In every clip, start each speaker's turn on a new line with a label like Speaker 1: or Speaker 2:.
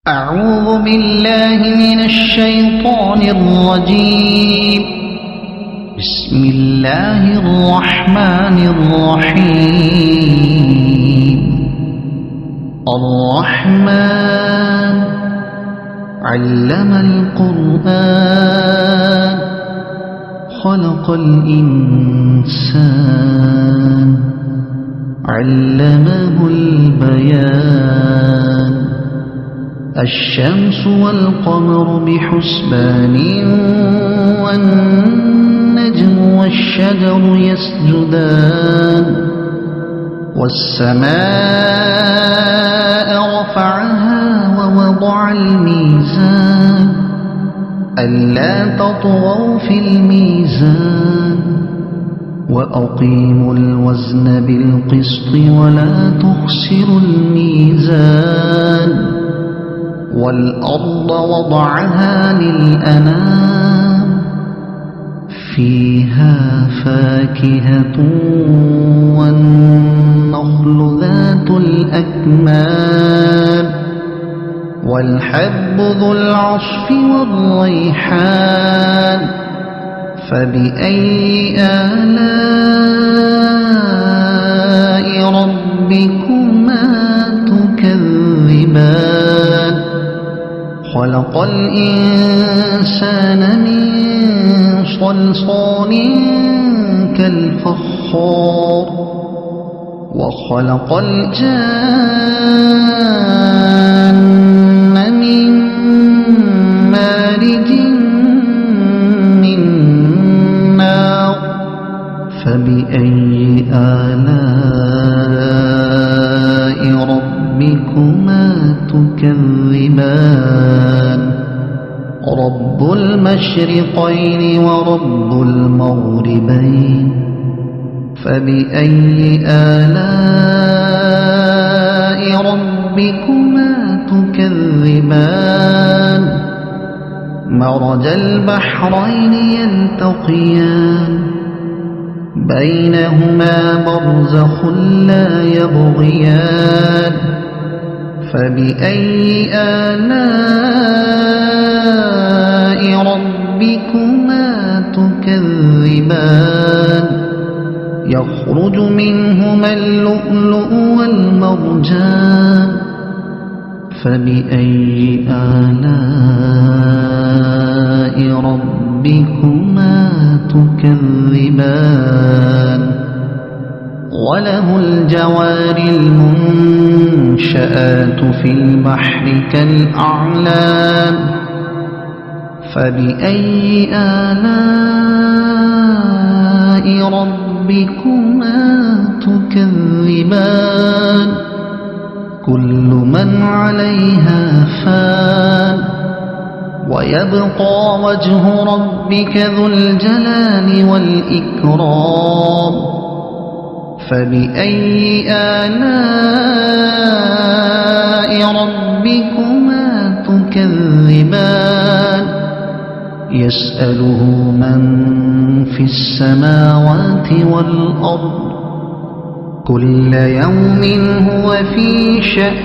Speaker 1: أعوذ بالله من الشيطان الرجيم. بسم الله الرحمن الرحيم. الرحمن علم القرآن خلق الإنسان علمه البيان. الشمس والقمر بحسبان والنجم والشجر يسجدان. والسماء رفعها ووضع الميزان ألا تطغوا في الميزان وأقيموا الوزن بالقسط ولا تخسروا الميزان. والأرض وضعها للأنام فيها فاكهة والنخل ذات الأكمام والحب ذو العصف والريحان. فبأي آلاء ربكما تكذبان. خلق الإنسان من صلصال كالفخار وخلق الجان من مارج من نار. فبأي آلاء ربكما تكذبان. رب المشرقين ورب المغربين. فبأي آلاء ربكما تكذبان. مرج البحرين يلتقيان بينهما برزخ لا يبغيان. فبأي آلاء ربكما تكذبان. يخرج منهما اللؤلؤ والمرجان. فبأي آلاء ربكما تكذبان. وله الجوار المنشآت في البحر كالأعلام. فبأي آلاء ربكما تكذبان. كل من عليها فان ويبقى وجه ربك ذو الجلال والإكرام. فبأي آلاء ربكما تكذبان. يسأله من في السماوات والأرض كل يوم هو في شأن.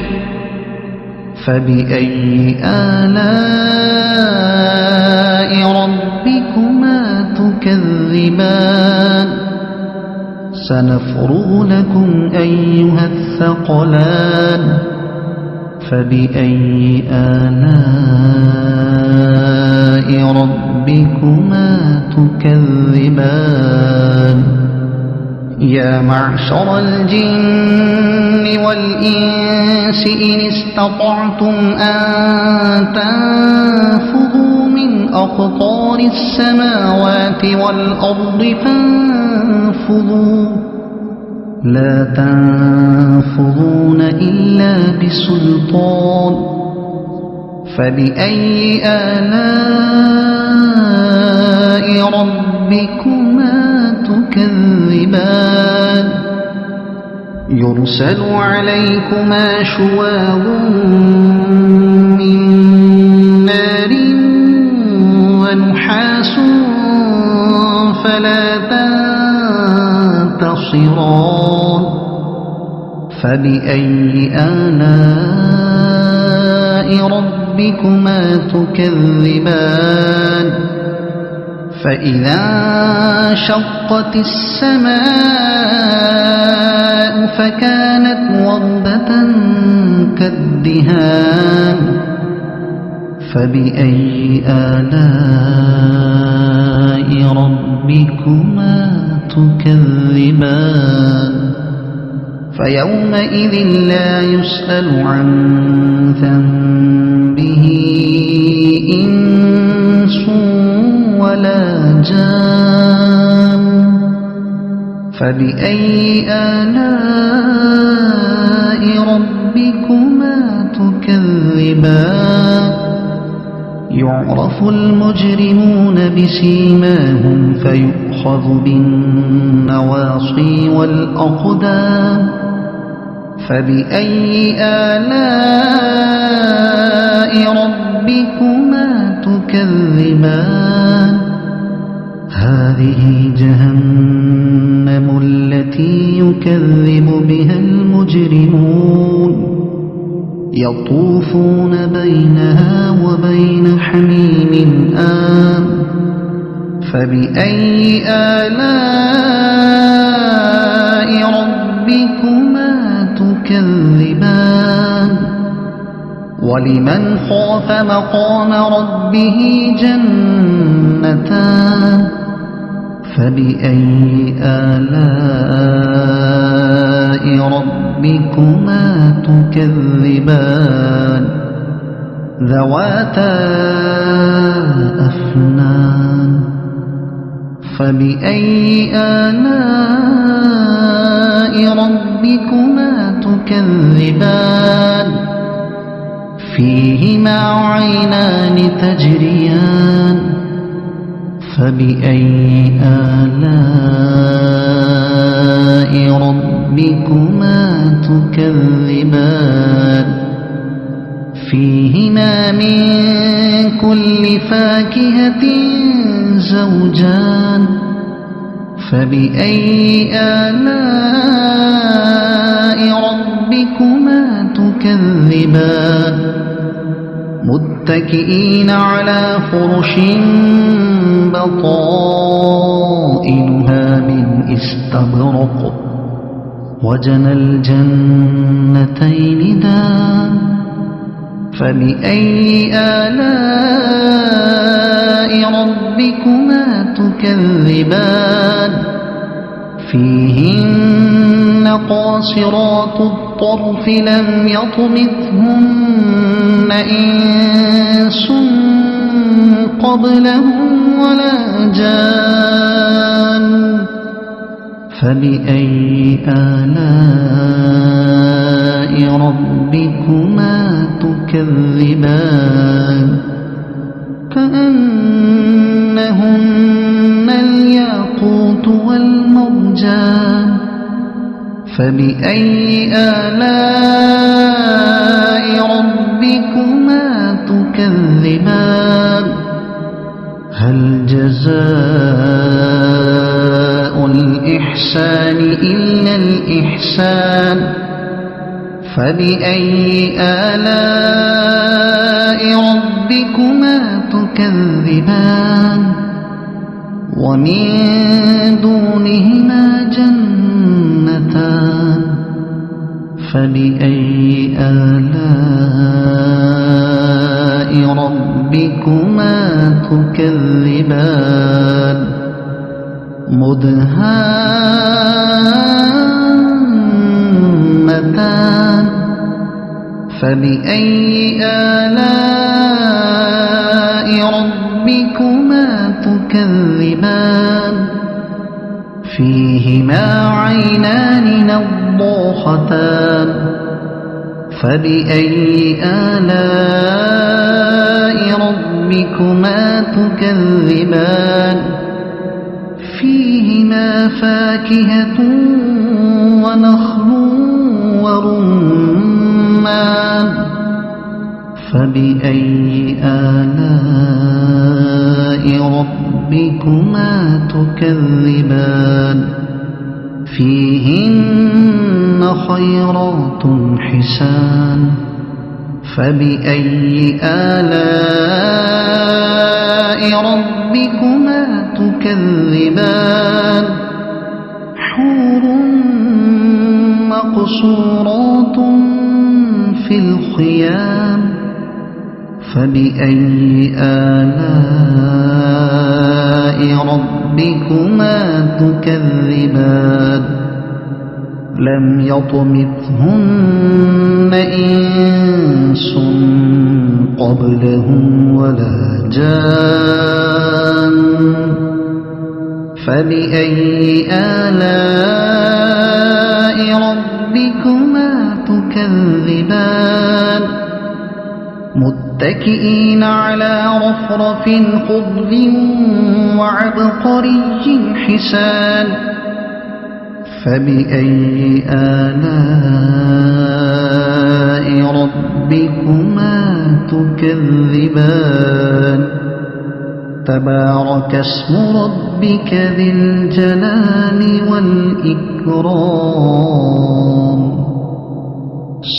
Speaker 1: فبأي آلاء ربكما تكذبان. سنفرغ لكم أيها الثقلان. فبأي آلاء ربكما تكذبان. يا معشر الجن والإنس إن استطعتم أن تنفذوا من أقطار السماوات والأرض فانفذوا لا تنفذون إلا بسلطان. فبأي آلاء ربكما تكذبان. يرسل عليكما شواظ من نار ونحاس فلا تنتصران. فبأي آلاء ربكما تكذبان فإذا انشقت السماء فكانت وردة كالدهان فبأي آلاء ربكما تكذبان فيومئذ لا يسأل عن ذنبه إنس ولا جان فبأي آلاء ربكما تكذبان يعرف المجرمون بسيماهم فيؤخذ بالنواصي والأقدام فبأي آلاء ربكما تكذبان هذه جهنم التي يكذب بها المجرمون يطوفون بينها وبين حميم آن فبأي آلاء ربكما تكذبان ولمن خاف مقام ربه جنتان فبأي آلاء ربكما تكذبان ذواتا أفنان فبأي آلاء ربكما تكذبان فيهما عينان تجريان فبأي آلاء ربكما تكذبان فيهما من كل فاكهة زوجان فبأي آلاء ربكما تكذبان متكئين على فرش بطائنها من استبرق وجنى الجنتين دان فبأي آلاء ربكما تكذبان فيهن قاصرات الطرف لم يطمثهن إنس قبلهم ولا جان فبأي آلاء ربكما تكذبان كأنهن الياقوت والمرجان فبأي آلاء ربكما تكذبان هل جزاء الإحسان إلا الإحسان فبأي آلاء ربكما تكذبان ومن دونهما جنتان فبأي آلاء ربكما تكذبان مدهامتان فبأي آلاء ربكما تكذبان فيهما عينان نضاختان فبأي آلاء ربكما تكذبان فيهما فاكهة ونخل ورمان فبأي آلاء ربكما تكذبان فيهن خيرات حسان فبأي آلاء ربكما تكذبان حور مقصورات في الخيام فبأي آلاء ربكما تكذبان لم يطمثهن إنس قبلهم ولا جان فبأي آلاء ربكما تكذبان متكئين على رفرف خضر وعبقري حسان فبأي آلاء ربكما تكذبان تبارك اسم ربك ذي الجلال والإكرام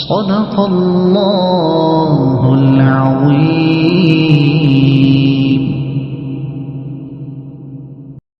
Speaker 1: صدق الله العظيم